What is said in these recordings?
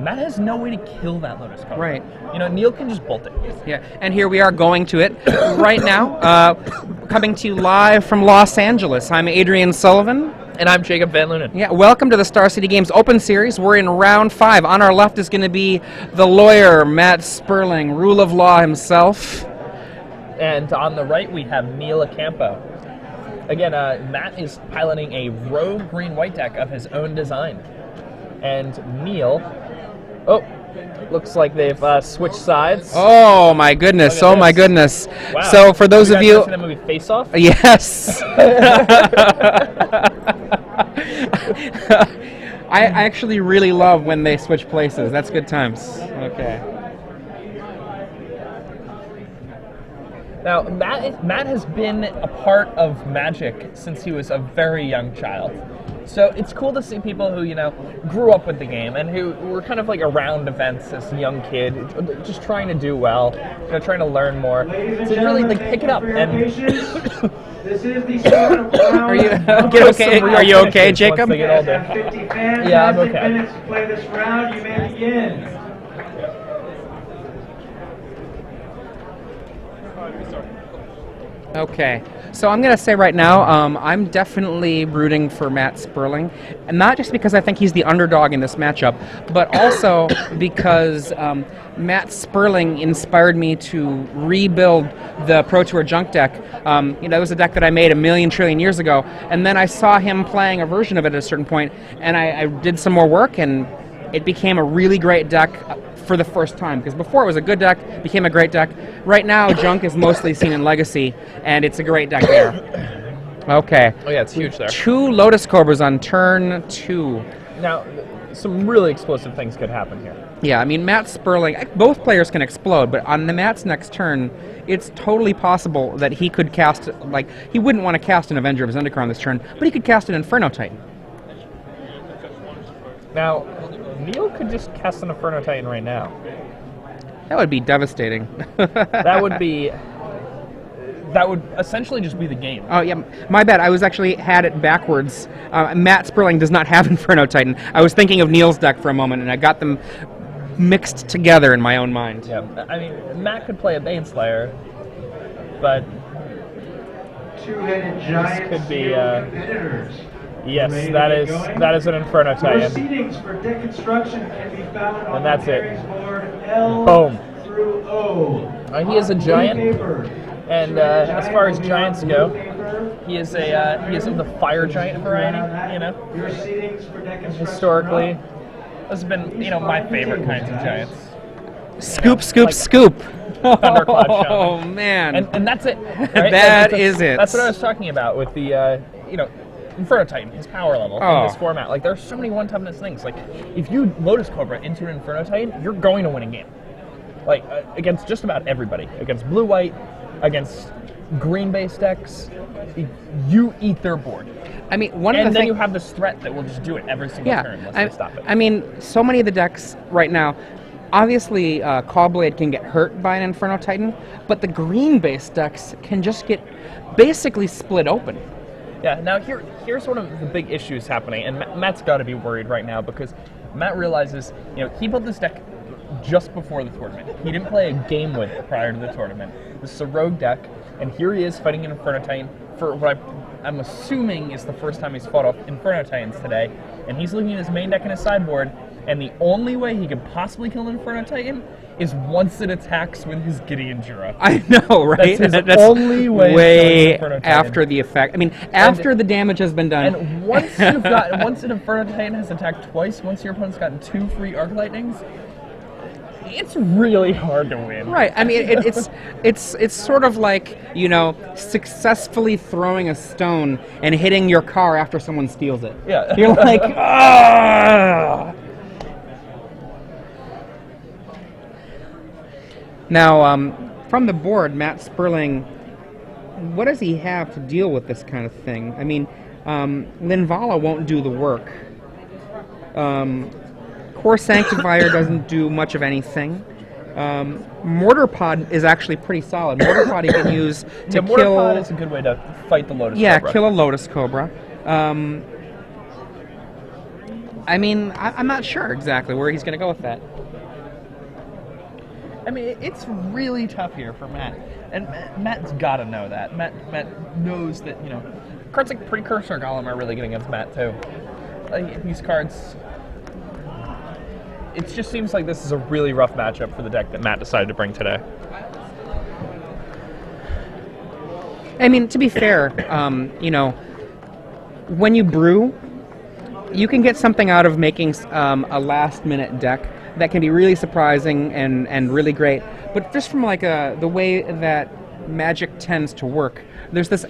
Matt has no way to kill that Lotus Cobra. Right. You know, Neil can just bolt it. Yeah, and here we are going to it right now, coming to you live from Los Angeles. I'm Adrian Sullivan. And I'm Jacob Van Lunen. Yeah, welcome to the Star City Games Open Series. We're in round 5. On our left is going to be the lawyer, Matt Sperling, rule of law himself. And on the right, we have Neil Acampo. Again, Matt is piloting a rogue green-white deck of his own design. And Neil... Oh, looks like they've switched sides. Oh, my goodness. Oh, my goodness. Wow. So for those of you... Have you guys seen that movie Face Off? Yes. I actually really love when they switch places. That's good times. Okay. Now, Matt has been a part of Magic since he was a very young child. So it's cool to see people who, you know, grew up with the game and who were kind of like around events as a young kid, just trying to do well, you know, trying to learn more, to really like pick it up. And this is the start of Are you okay? Are you okay, Jacob? Yeah, I'm okay. Minutes to play this round, you may begin. Okay, so I'm going to say right now, I'm definitely rooting for Matt Sperling, and not just because I think he's the underdog in this matchup, but also because Matt Sperling inspired me to rebuild the Pro Tour junk deck. You know, it was a deck that I made a million trillion years ago, and then I saw him playing a version of it at a certain point, and I did some more work, and it became a really great deck for the first time, because before it was a good deck, became a great deck. Right now, junk is mostly seen in Legacy, and it's a great deck there. Okay. Oh yeah, it's huge there. 2 Lotus Cobras on turn 2. Now, some really explosive things could happen here. Yeah, I mean, Matt Sperling, both players can explode, but on the Matt's next turn, it's totally possible that he could cast, like, he wouldn't want to cast an Avenger of Zendikar on this turn, but he could cast an Inferno Titan. Now, Neil could just cast an Inferno Titan right now. That would be devastating. That would essentially just be the game. Oh, yeah, my bad. I was actually had it backwards. Matt Sperling does not have Inferno Titan. I was thinking of Neil's deck for a moment, and I got them mixed together in my own mind. Yeah, I mean, Matt could play a Baneslayer, but Two-headed giants this could be, competitors. yes, that is an Inferno Titan. Proceedings for deck construction can be found on And that's the it. pairings board L Boom. through O. He is a giant, Paper. and as far as giants go, he is of the fire giant variety. You know, Your seedings for deck construction. historically, those have been, you know, my favorite kinds of giants. Scoop, scoop, like scoop. Thundercloud Oh, Shaman. man. And that's it. Right? That Like, is it. That's what I was talking about with the, you know, Inferno Titan, his power level Oh. in this format. Like, there's so many one-toughness things. Like, if you Lotus Cobra into an Inferno Titan, you're going to win a game. Like, against just about everybody. Against blue-white, against green-based decks, you eat their board. I mean, one of And the then things... you have the threat that will just do it every single turn unless they stop it. I mean, so many of the decks right now, obviously Callblade can get hurt by an Inferno Titan, but the green-based decks can just get basically split open. Yeah, now here's one of the big issues happening, and Matt's got to be worried right now because Matt realizes, you know, he built this deck just before the tournament. He didn't play a game with it prior to the tournament. This is a rogue deck, and here he is fighting an Inferno Titan for what I'm assuming is the first time he's fought off Inferno Titans today, and he's looking at his main deck and his sideboard, and the only way he could possibly kill an Inferno Titan is once it attacks with his Gideon Jura. I know, right? That's his only way way of killing an Inferno Titan. after the effect. I mean, after the damage has been done. And once an Inferno Titan has attacked twice, once your opponent's gotten 2 free Arc Lightnings, it's really hard to win. Right. I mean, it's sort of like, you know, successfully throwing a stone and hitting your car after someone steals it. Yeah. You're like, ah. Now, from the board, Matt Sperling, what does he have to deal with this kind of thing? I mean, Linvala won't do the work. Core Sanctifier doesn't do much of anything. Mortar Pod is actually pretty solid. Mortar Pod he can use to Mortar kill... Pod is a good way to fight the Lotus Yeah, Cobra. kill a Lotus Cobra. I mean, I'm not sure exactly where he's going to go with that. I mean, it's really tough here for Matt, and Matt's got to know that. Matt knows that, you know, cards like Precursor Golem are really good against Matt too. Like, these cards, it just seems like this is a really rough matchup for the deck that Matt decided to bring today. I mean, to be fair, you know, when you brew, you can get something out of making a last-minute deck that can be really surprising and really great. But just from like the way that Magic tends to work, there's this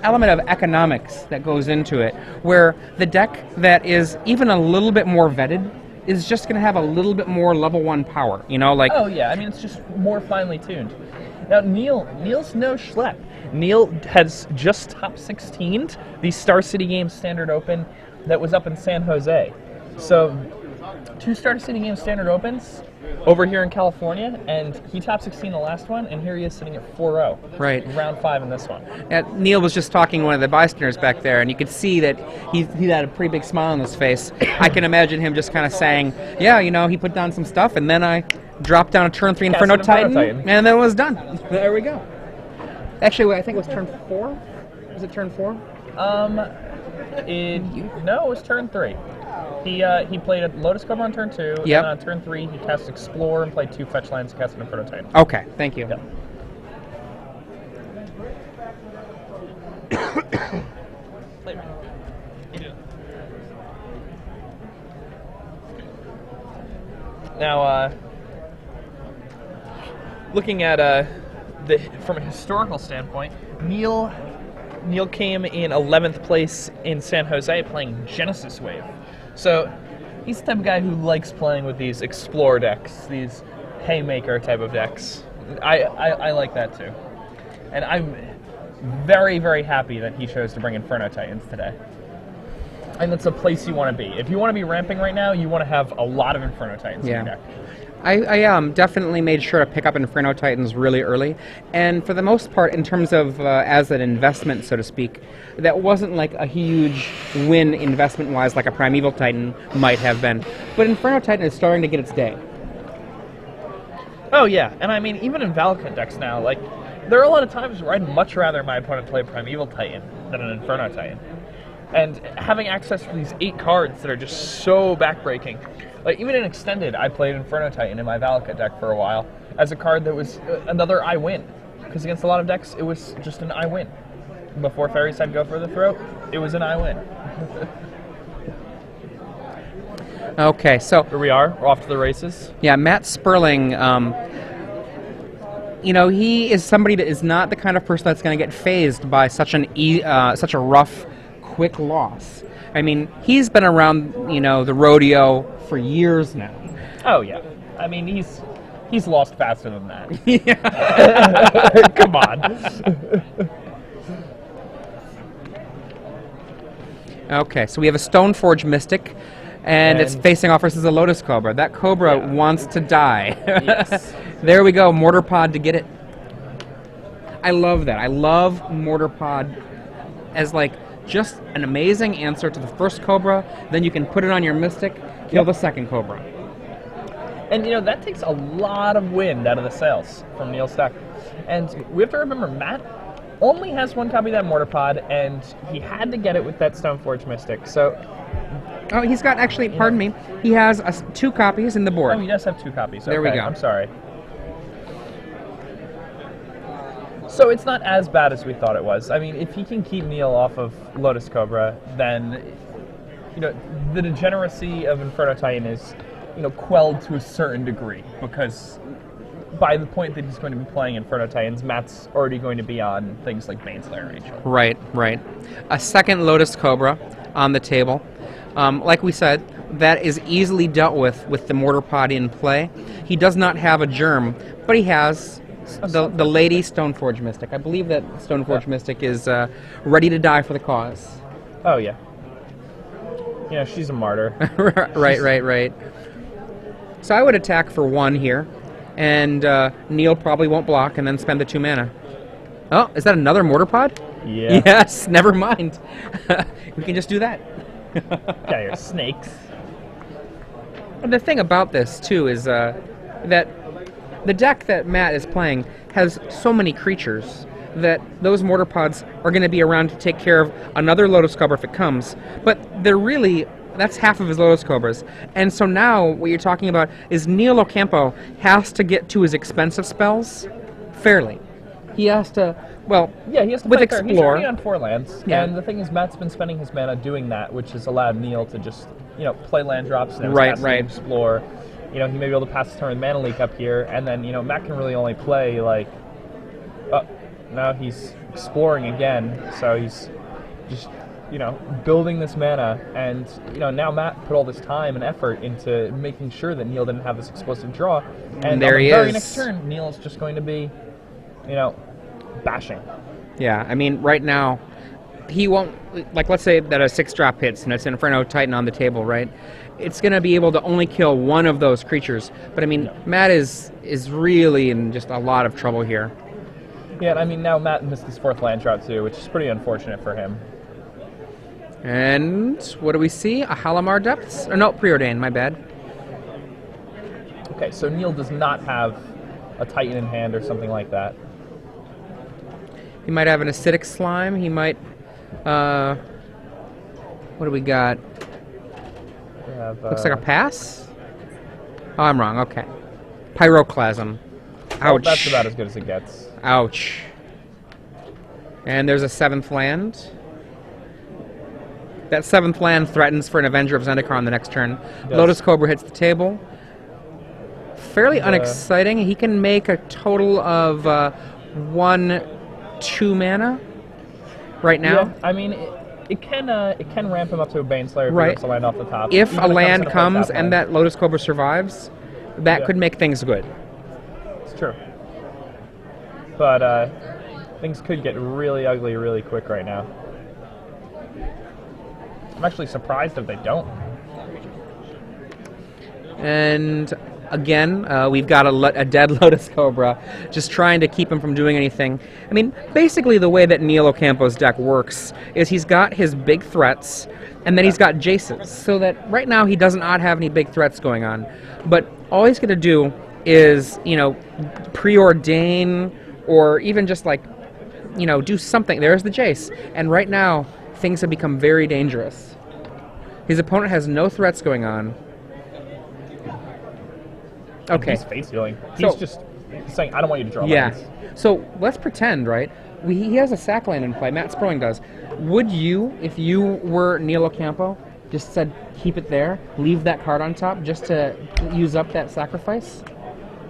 element of economics that goes into it, where the deck that is even a little bit more vetted is just going to have a little bit more level 1 power. You know, like oh yeah, I mean it's just more finely tuned. Now Neil's no schlep. Neil has just top 16'd the Star City Games Standard Open that was up in San Jose. So 2 Star City Games Standard Opens over here in California, and he top 16 the last one, and here he is sitting at 4-0. Right. Round 5 in this one. Neil was just talking to one of the bystanders back there, and you could see that he had a pretty big smile on his face. I can imagine him just kind of saying, yeah, you know, he put down some stuff, and then I dropped down a turn 3 Inferno Titan, and then it was done. There we go. Actually, I think it was turn 4? Was it turn 4? No, it was turn 3. He played a Lotus Cobra on turn 2, Yep. and on turn 3 he cast Explore and played 2 fetch lands and cast an Inferno Titan. Okay, thank you. Yep. Now, looking at from a historical standpoint, Neil came in 11th place in San Jose playing Genesis Wave. So he's the type of guy who likes playing with these Explore decks, these Haymaker type of decks. I like that too. And I'm very, very happy that he chose to bring Inferno Titans today. And that's a place you want to be. If you want to be ramping right now, you want to have a lot of Inferno Titans in your deck. I definitely made sure to pick up Inferno Titans really early, and for the most part, in terms of as an investment, so to speak, that wasn't like a huge win investment-wise like a Primeval Titan might have been. But Inferno Titan is starting to get its day. Oh yeah, and I mean, even in Valakut decks now, like, there are a lot of times where I'd much rather my opponent play a Primeval Titan than an Inferno Titan. And having access to these 8 cards that are just so backbreaking. Like, even in Extended, I played Inferno Titan in my Valakut deck for a while as a card that was another I win. Because against a lot of decks, it was just an I win. Before Fairies had Go for the Throat, it was an I win. Okay, so Here we are, we're off to the races. yeah, Matt Sperling, you know, he is somebody that is not the kind of person that's going to get phased by such a rough, quick loss. I mean, he's been around, you know, the rodeo for years now. Oh yeah, I mean he's lost faster than that. Yeah. Come on. Okay, so we have a Stoneforge Mystic, and it's facing off versus a Lotus Cobra. That Cobra wants to die. Yes. There we go, Mortar Pod to get it. I love that. I love Mortar Pod as like just an amazing answer to the first Cobra. Then you can put it on your Mystic, kill the second Cobra. And, you know, that takes a lot of wind out of the sails from Neil's deck. And we have to remember, Matt only has 1 copy of that Mortar Pod, and he had to get it with that Stoneforge Mystic. So, Oh, he's got, actually, pardon me, he has 2 copies in the board. oh, he does have 2 copies. There we Okay, go. I'm sorry. So it's not as bad as we thought it was. I mean, if he can keep Neil off of Lotus Cobra, then, you know, the degeneracy of Inferno Titan is, you know, quelled to a certain degree, because by the point that he's going to be playing Inferno Titans, Matt's already going to be on things like Baneslayer and Angel. Right, right. A second Lotus Cobra on the table. Like we said, that is easily dealt with the Mortar Pod in play. He does not have a Germ, but he has the Lady Stoneforge Mystic. I believe that Stoneforge Mystic is ready to die for the cause. Oh, yeah. You know, she's a martyr. Right. So I would attack for 1 here, and Neil probably won't block and then spend the 2 mana. Oh, is that another Mortar Pod? Yeah. Yes, never mind. We can just do that. Got your snakes. And the thing about this, too, is that the deck that Matt is playing has so many creatures that those mortar pods are going to be around to take care of another Lotus Cobra if it comes. But they're really, that's half of his Lotus Cobras. And so now what you're talking about is Neil Ocampo has to get to his expensive spells fairly. He has to, well, Yeah, he has to with play fair. He's Explore. already on 4 lands, Yeah. and the thing is, Matt's been spending his mana doing that, which has allowed Neil to just, play land drops and Right, casting right. Explore. He may be able to pass the turn with Mana Leak up here, and then, Matt can really only play, now he's exploring again, so he's just, building this mana, and, now Matt put all this time and effort into making sure that Neil didn't have this explosive draw, and there on he the very is. next turn, Neil is just going to be, bashing. Yeah, I mean, right now, he won't, like, let's say that a 6-drop hits and it's Inferno Titan on the table, right? It's going to be able to only kill one of those creatures. But, I mean, Matt is really in just a lot of trouble here. Yeah, and I mean, now Matt missed his 4th land drop, too, which is pretty unfortunate for him. And what do we see? A Halimar Depths? Or no, Preordain, my bad. Okay, so Neil does not have a Titan in hand or something like that. He might have an Acidic Slime. He might, what do we got? We have, Looks like a pass? Oh, I'm wrong. Okay. Pyroclasm. well, Ouch. that's about as good as it gets. Ouch. And there's a 7th land. That 7th land threatens for an Avenger of Zendikar on the next turn. Yes. Lotus Cobra hits the table. Fairly unexciting. He can make a total of 1/2 mana right now. Yeah, I mean, it can ramp him up to a Baneslayer if Right. he rips a land off the top. If Even a if it land into play comes tap and land. that Lotus Cobra survives, that Yeah. could make things good. It's true. But things could get really ugly really quick right now. I'm actually surprised if they don't. And again, we've got a dead Lotus Cobra, just trying to keep him from doing anything. I mean, basically the way that Neil Ocampo's deck works is he's got his big threats, and then he's got Jaces. So that right now he does not have any big threats going on. But all he's going to do is, preordain, or even just do something. There's the Jace. And right now, things have become very dangerous. His opponent has no threats going on. Okay. He's face healing. He's So- just saying, I don't want you to draw Yeah. lands. So let's pretend, right? He has a sack land in play. Matt Sperling does. Would you, if you were Neil Ocampo, just said keep it there, leave that card on top just to use up that sacrifice?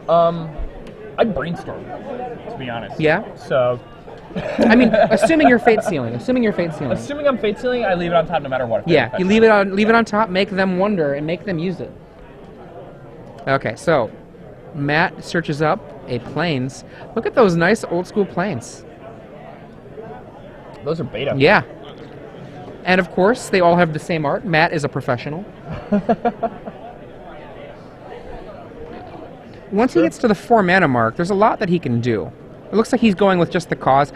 I'd brainstorm, to be honest. Yeah. So, I mean, assuming you're fate sealing. Assuming assuming I'm fate sealing, I leave it on top no matter what. Yeah, you leave it on top, make them wonder, and make them use it. Okay, so Matt searches up a plains. Look at those nice old school plains. Those are beta. Yeah. And of course, they all have the same art. Matt is a professional. Once he gets to the 4 mana mark, there's a lot that he can do. It looks like he's going with just the cause.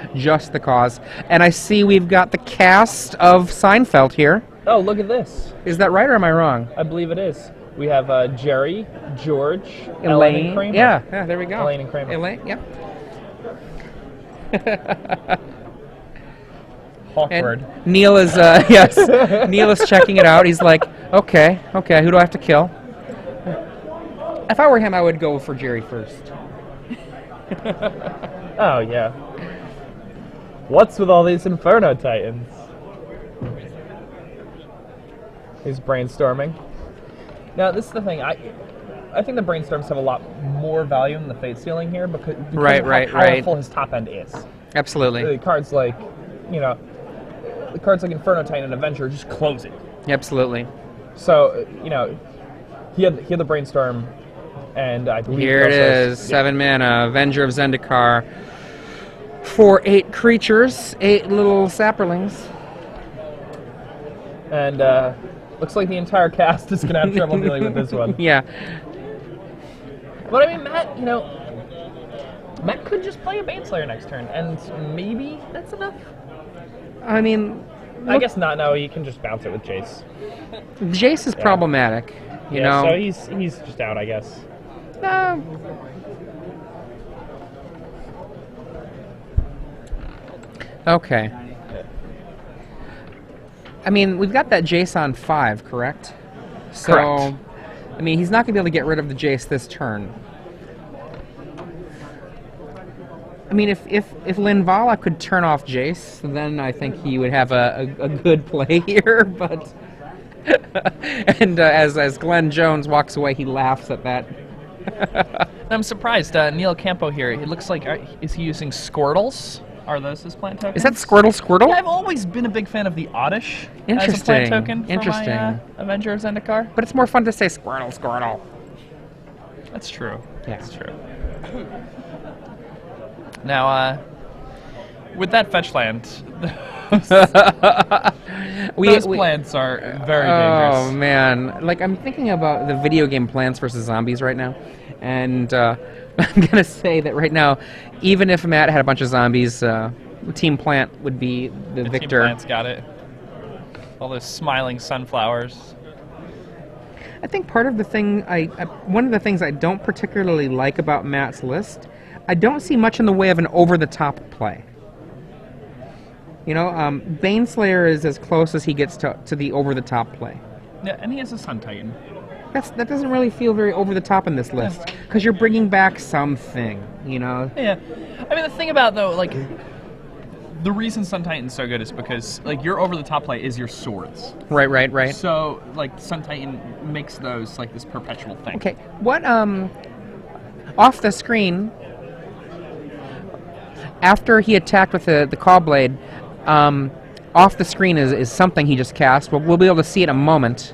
And I see we've got the cast of Seinfeld here. Oh, look at this. Is that right or am I wrong? I believe it is. We have Jerry, George, Ellen, and Kramer. Yeah, there we go. Elaine and Kramer. Elaine, yep. Awkward. And Neil is, Neil is checking it out. He's like, okay, who do I have to kill? If I were him, I would go for Jerry first. Oh, yeah. What's with all these Inferno Titans? He's brainstorming. Now, this is the thing. I think the brainstorms have a lot more value than the fate sealing here because of how powerful his top end is. Absolutely. The cards like, Inferno Titan and Avenger just close it. Absolutely. So, he had the brainstorm, and I believe Here it is, 7 mana, Avenger of Zendikar. For 8 creatures, 8 little sapperlings. And looks like the entire cast is going to have trouble dealing with this one. Yeah. But I mean, Matt could just play a Baneslayer next turn, and maybe that's enough. I mean, I guess not. No, he can just bounce it with Jace. Jace is problematic. You know? So he's just out, I guess. Okay. I mean, we've got that Jace on 5, correct? So, Correct. I mean, he's not going to be able to get rid of the Jace this turn. I mean, if Linvala could turn off Jace, then I think he would have a good play here, but... and as Glenn Jones walks away, he laughs at that. I'm surprised. Neil Campo here, it looks like, is he using Squirtles? Are those his plant tokens? Is that Squirtle? Yeah, I've always been a big fan of the Oddish as a Interesting. plant token for Interesting. my Avenger of Zendikar. But it's more fun to say Squirtle. That's true. Yeah. That's true. Now, with that fetch land, those plants are very dangerous. Oh man, like I'm thinking about the video game Plants vs Zombies right now, and I'm gonna say that right now, even if Matt had a bunch of zombies, Team Plant would be the victor. Team Plant's got it. All those smiling sunflowers. I think part of the thing one of the things I don't particularly like about Matt's list, I don't see much in the way of an over-the-top play. You know, Baneslayer is as close as he gets to the over-the-top play. Yeah, and he has a Sun Titan. That doesn't really feel very over-the-top in this list, because you're bringing back something, you know? Yeah. I mean, the thing about, though, like, the reason Sun Titan's so good is because, like, your over-the-top play is your swords. Right. So, like, Sun Titan makes those, like, this perpetual thing. Okay, what, off the screen, after he attacked with the Caw-Blade, off the screen is something he just cast. We'll be able to see it in a moment.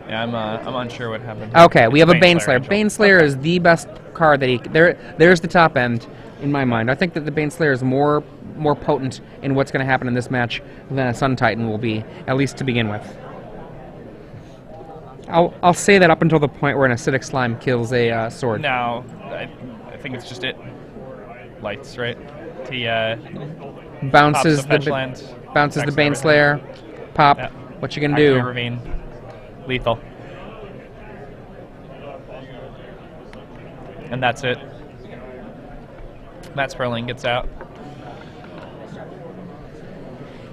Yeah, I'm unsure what happened. Okay, we have a Baneslayer Baneslayer. Angel. Baneslayer is the best card that there's the top end in my mind. I think that the Baneslayer is more potent in what's going to happen in this match than a Sun Titan will be, at least to begin with. I'll say that up until the point where an acidic slime kills a sword. Now, I think it's just it. Lights, right? He Bounces pops the fetch land. bounces the attacks Baneslayer. Pop. Yeah. What you gonna Activate do? Ravine. Lethal. And that's it. Matt Sperling gets out.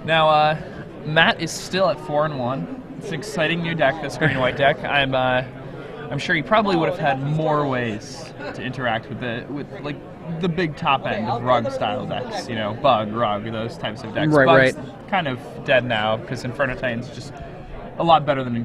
Now, Matt is still at 4-1. It's an exciting new deck, this green-white deck. I'm sure he probably would have had more ways to interact with the big top end of rug style decks, you know, bug, rug, those types of decks. Right. Bug's kind of dead now because Inferno Titan's just a lot better than